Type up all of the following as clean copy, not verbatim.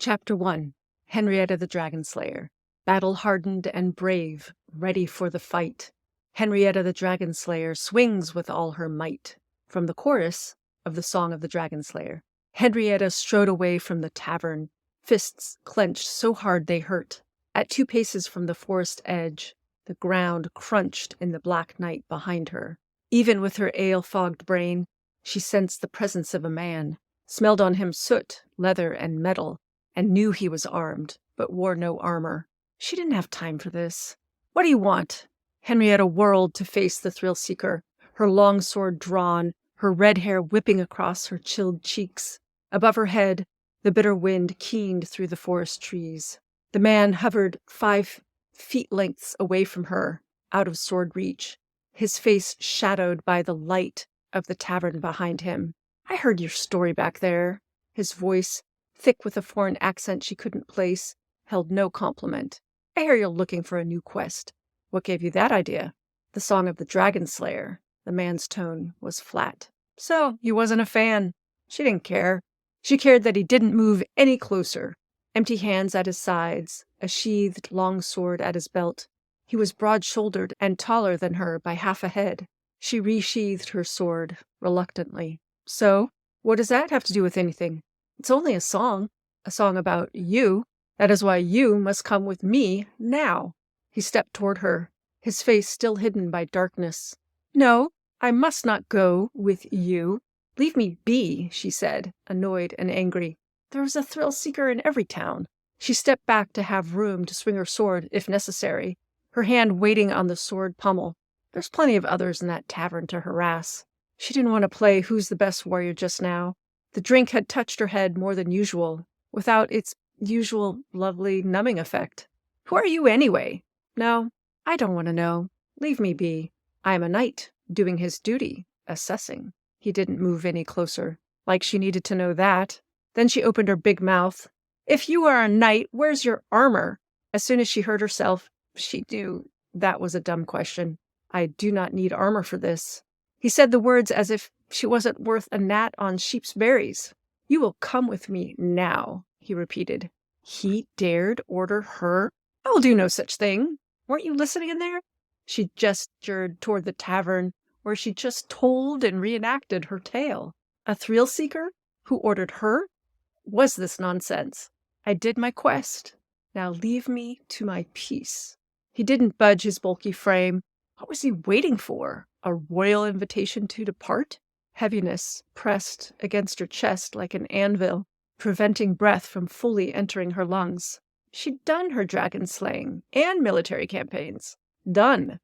Chapter 1. Henrietta the Dragon Slayer. Battle-hardened and brave, ready for the fight, Henrietta the Dragon Slayer swings with all her might. From the chorus of the Song of the Dragon Slayer. Henrietta strode away from the tavern, fists clenched so hard they hurt. At 2 paces from the forest edge, the ground crunched in the black night behind her. Even with her ale-fogged brain, she sensed the presence of a man, smelled on him soot, leather, and metal, and knew he was armed, but wore no armor. She didn't have time for this. "What do you want?" Henrietta whirled to face the thrill-seeker, her long sword drawn, her red hair whipping across her chilled cheeks. Above her head, the bitter wind keened through the forest trees. The man hovered 5 feet lengths away from her, out of sword reach, his face shadowed by the light of the tavern behind him. "I heard your story back there." His voice, thick with a foreign accent she couldn't place, held no compliment. "I hear you're looking for a new quest. What gave you that idea?" "The Song of the Dragon Slayer." The man's tone was flat. "So, you wasn't a fan." She didn't care. She cared that he didn't move any closer. Empty hands at his sides, a sheathed long sword at his belt. He was broad-shouldered and taller than her by half a head. She resheathed her sword, reluctantly. "So, what does that have to do with anything?" "It's only a song about you. That is why you must come with me now." He stepped toward her, his face still hidden by darkness. "No, I must not go with you. Leave me be," she said, annoyed and angry. There was a thrill-seeker in every town. She stepped back to have room to swing her sword, if necessary, her hand waiting on the sword pommel. There's plenty of others in that tavern to harass. She didn't want to play who's the best warrior just now. The drink had touched her head more than usual, without its usual lovely numbing effect. "Who are you anyway?" "No, I don't want to know. Leave me be. I am a knight, doing his duty, assessing." He didn't move any closer. Like she needed to know that. Then she opened her big mouth. "If you are a knight, where's your armor?" As soon as she heard herself, she knew that was a dumb question. "I do not need armor for this." He said the words as if she wasn't worth a gnat on sheep's berries. "You will come with me now," he repeated. He dared order her? "I will do no such thing. Weren't you listening in there?" She gestured toward the tavern, where she just told and reenacted her tale. A thrill-seeker who ordered her? Was this nonsense? "I did my quest. Now leave me to my peace." He didn't budge his bulky frame. What was he waiting for? A royal invitation to depart? Heaviness pressed against her chest like an anvil, preventing breath from fully entering her lungs. She'd done her dragon slaying and military campaigns. Done.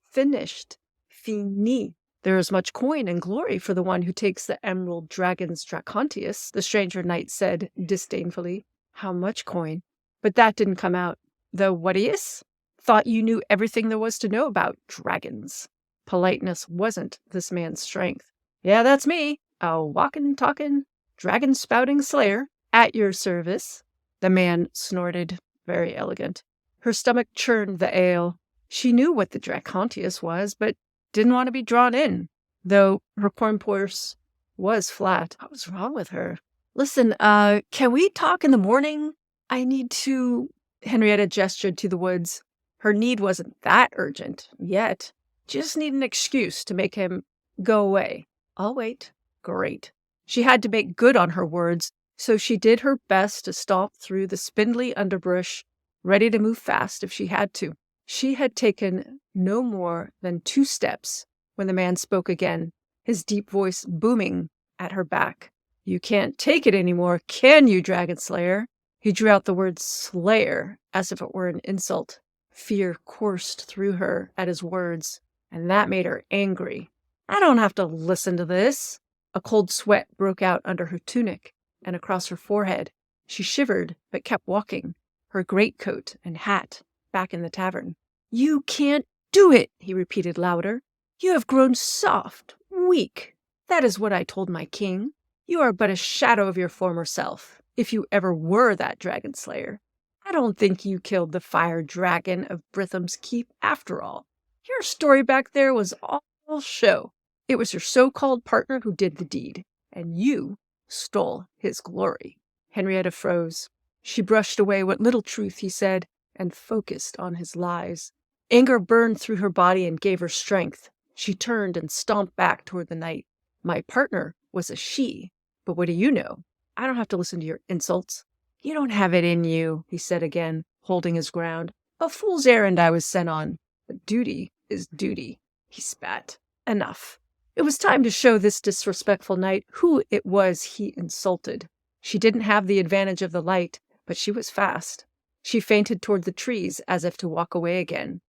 Finished. Fini. "There is much coin and glory for the one who takes the emerald dragon's Dracontius," the stranger knight said disdainfully. "How much coin?" But that didn't come out. "The what-is? Thought you knew everything there was to know about dragons." Politeness wasn't this man's strength. "Yeah, that's me. A walkin', talkin', dragon-spouting slayer. At your service." The man snorted, very elegant. Her stomach churned the ale. She knew what the Dracontius was, but didn't want to be drawn in, though her corn purse was flat. What was wrong with her? "Listen, can we talk in the morning? I need to..." Henrietta gestured to the woods. Her need wasn't that urgent, yet. Just need an excuse to make him go away. "I'll wait." Great. She had to make good on her words, so she did her best to stomp through the spindly underbrush, ready to move fast if she had to. She had taken no more than 2 steps when the man spoke again, his deep voice booming at her back. "You can't take it anymore, can you, Dragon Slayer?" He drew out the word Slayer as if it were an insult. Fear coursed through her at his words, and that made her angry. "I don't have to listen to this." A cold sweat broke out under her tunic and across her forehead. She shivered, but kept walking, her greatcoat and hat back in the tavern. "You can't do it," he repeated louder. "You have grown soft, weak. That is what I told my king. You are but a shadow of your former self, if you ever were that dragon slayer. I don't think you killed the fire dragon of Britham's Keep after all. Your story back there was all show. It was your so-called partner who did the deed, and you stole his glory." Henrietta froze. She brushed away what little truth he said and focused on his lies. Anger burned through her body and gave her strength. She turned and stomped back toward the knight. My partner was a she, but what do you know? I don't have to listen to your insults. You don't have it in you, he said again, holding his ground. A fool's errand I was sent on. But duty is duty. He spat. Enough. It was time to show this disrespectful knight who it was he insulted. She didn't have the advantage of the light, but she was fast. She feinted toward the trees as if to walk away again.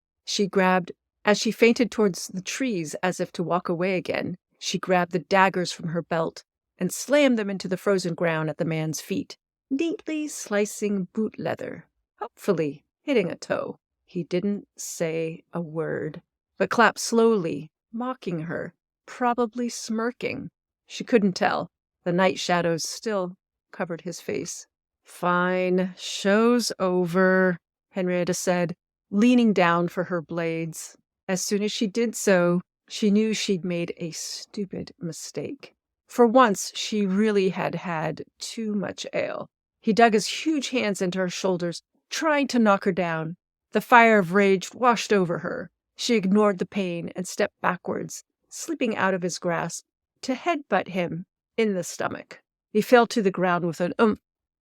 As she feinted towards the trees as if to walk away again, she grabbed the daggers from her belt and slammed them into the frozen ground at the man's feet, neatly slicing boot leather, hopefully hitting a toe. He didn't say a word, but clapped slowly, mocking her, probably smirking. She couldn't tell. The night shadows still covered his face. Fine, show's over, Henrietta said, leaning down for her blades. As soon as she did so, she knew she'd made a stupid mistake. For once, she really had had too much ale. He dug his huge hands into her shoulders, trying to knock her down. The fire of rage washed over her. She ignored the pain and stepped backwards, slipping out of his grasp, to headbutt him in the stomach. He fell to the ground with an oomph.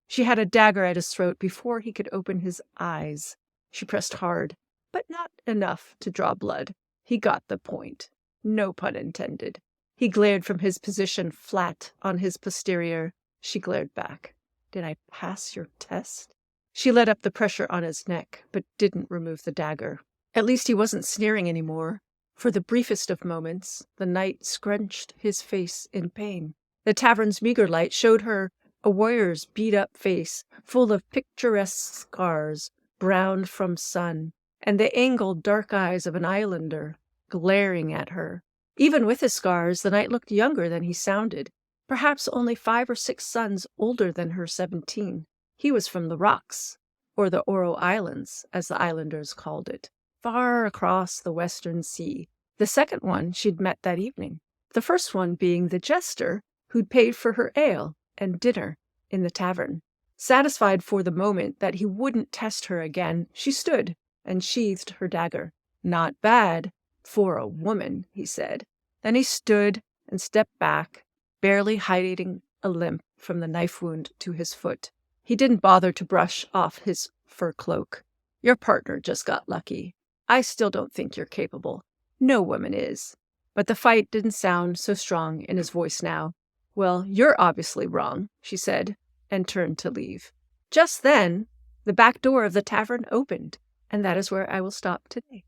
She had a dagger at his throat before he could open his eyes. She pressed hard, but not enough to draw blood. He got the point. No pun intended. He glared from his position flat on his posterior. She glared back. Did I pass your test? She let up the pressure on his neck, but didn't remove the dagger. At least he wasn't sneering anymore. For the briefest of moments, the knight scrunched his face in pain. The tavern's meager light showed her a warrior's beat-up face, full of picturesque scars, browned from sun, and the angled dark eyes of an islander glaring at her. Even with his scars, the knight looked younger than he sounded, perhaps only 5 or 6 suns older than her 17. He was from the rocks, or the Oro Islands, as the islanders called it, far across the western sea. The second one she'd met that evening. The first one being the jester who'd paid for her ale and dinner in the tavern. Satisfied for the moment that he wouldn't test her again, she stood and sheathed her dagger. Not bad for a woman, he said. Then he stood and stepped back, barely hiding a limp from the knife wound to his foot. He didn't bother to brush off his fur cloak. Your partner just got lucky. I still don't think you're capable. No woman is. But the fight didn't sound so strong in his voice now. Well, you're obviously wrong, she said, and turned to leave. Just then, the back door of the tavern opened, and that is where I will stop today.